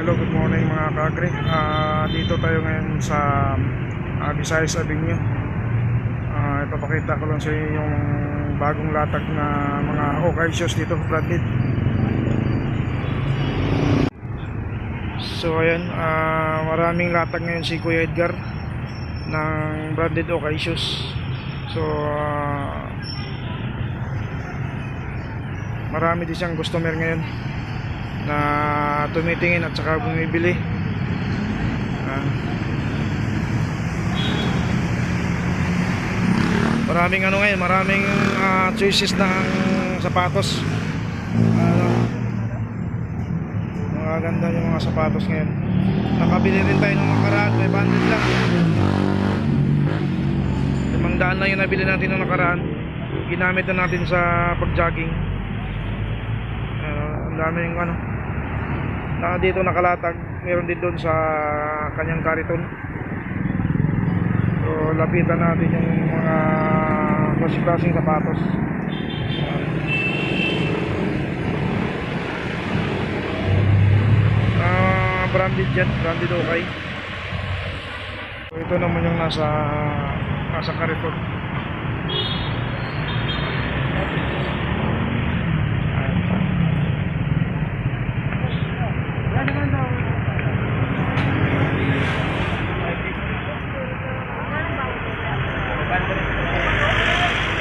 Hello, good morning mga kagre. Dito tayo ngayon sa Visayas Avenue. Ipapakita ko lang sa inyo yung bagong latag na mga okay shoes dito, branded. So ayan, maraming latag ngayon si Kuya Edgar ng branded okay shoes. So marami din siyang customer ngayon na tumitingin at saka bumibili. Maraming ano ngayon, maraming choices ng sapatos. Maganda yung mga sapatos ngayon. Nakabili rin tayo ng nakaraan, 500 lang. 500 lang yung nabili natin ng nakaraan. Ginamit na natin sa pag-jogging. Ang daming ano na dito nakalatag, meron din doon sa kanyang kariton. So lapitan natin yung mga klaseng sapatos. Branded yan, branded okay. So ito naman yung nasa kariton.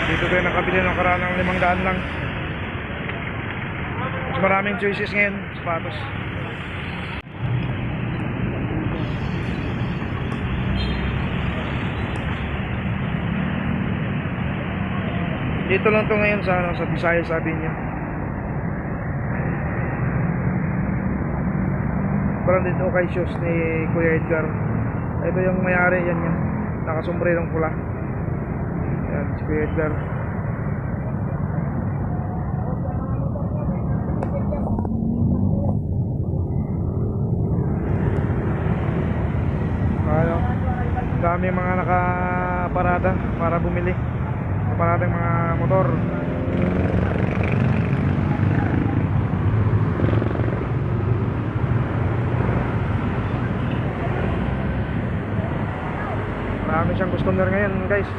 Dito tayo nakabili ng karaan ng 500 lang. Mas maraming choices ngayon, sapatos. Dito lang to ngayon sa Visayas Avenue. Branded okay shoes ni Kuya Edgar. Ito yung may-ari, yan yan. Nakasombrerong pula. Yan, si Kuya Edgar. Ano, dami mga nakaparada para bumili. Paradang mga motor. Marami siyang customer ngayon, guys.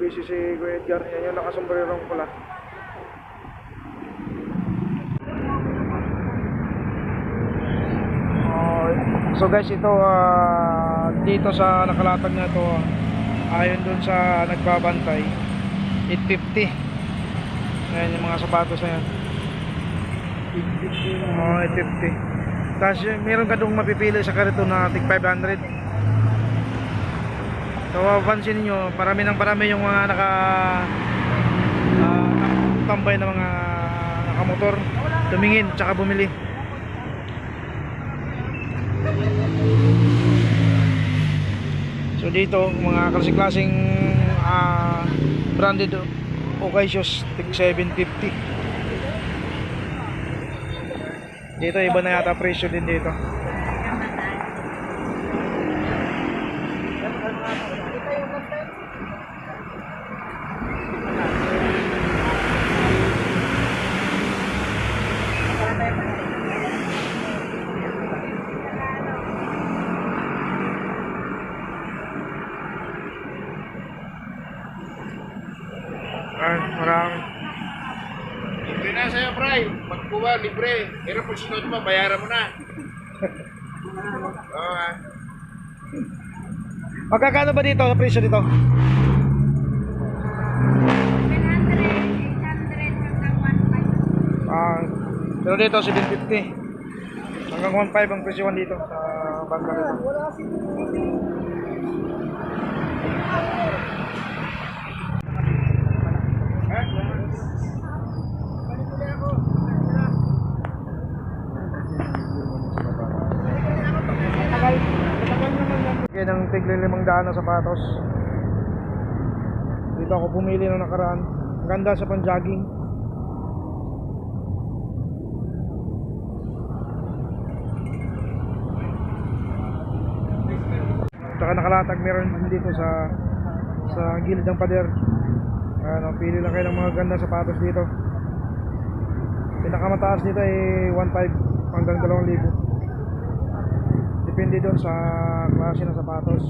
Busy si Kuya Edgar. Yan yung nakasombrerong pula. So guys, ito dito sa nakalatag na ito, ayon dun sa nagbabantay, 850. Ayan yung mga sapatos na yan, 850. Tapos meron ka dong mapipili sa karito na tig 500. So mapapansin niyo, parami yung mga tambay na mga nakamotor, tumingin tsaka bumili. So dito mga klaseng branded okay shoes, tig 750. Dito iba na yata presyo din dito. Marami. Libre na sa'yo, Fry. Magkuha, libre. Pero kung sunod mo, bayaran mo na. Oo, Magkakano ba dito sa presyo dito? 700, 800 hanggang 1.5. Pero dito 750 hanggang 1.5 ang presyo dito sa bangka dito. tig-500 na sapatos. Dito ako pumili ng nakaraan. Ang ganda sa pang-jogging. Tsaka nakalatag meron dito sa gilid ng pader. Ano, pili lang kayo ng mga ganda sapatos dito. Pinakamataas dito ay 1.5 hanggang 2,000. Depende doon sa klase ng sapatos.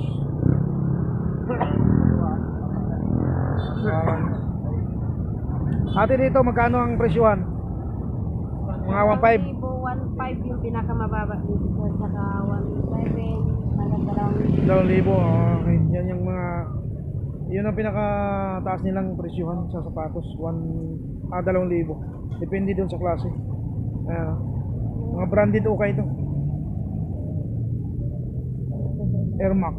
Ate, dito magkano ang presyuhan? Mga 1.5? 1.5 yung pinakamababa dito sir, saka 1.7 hanggang 2,000. Okay. Yan yung mga, yun ang pinakataas nilang presyuhan sa sapatos. 2,000. Depende doon sa klase. Ayan, mga branded okay ito. Air Max.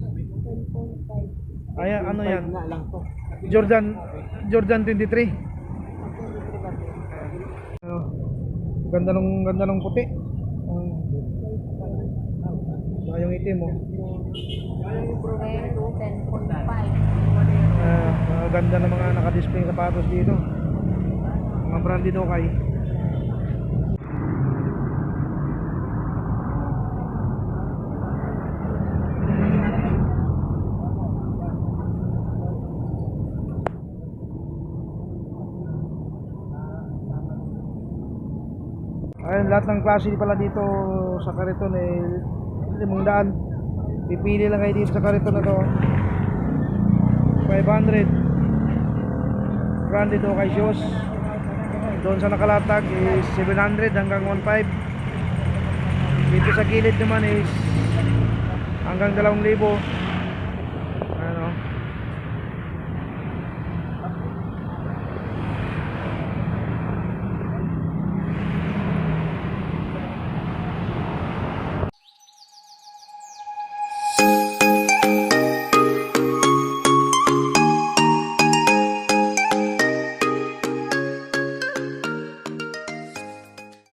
10.5. Ayan, ano yan? Na lang to. Jordan 23. Ano, ganda nung puti. Yung itim mo. 10.5. Ganda ng mga naka-display sapatos dito. Mga branded okay. Ayun, lahat ng klase pala dito sa kariton ay 500. Pipili lang kayo dito sa kariton na to. 500. Branded okay shoes. Doon sa nakalatag is 700 hanggang 1.5. Dito sa gilid naman is hanggang 2,000.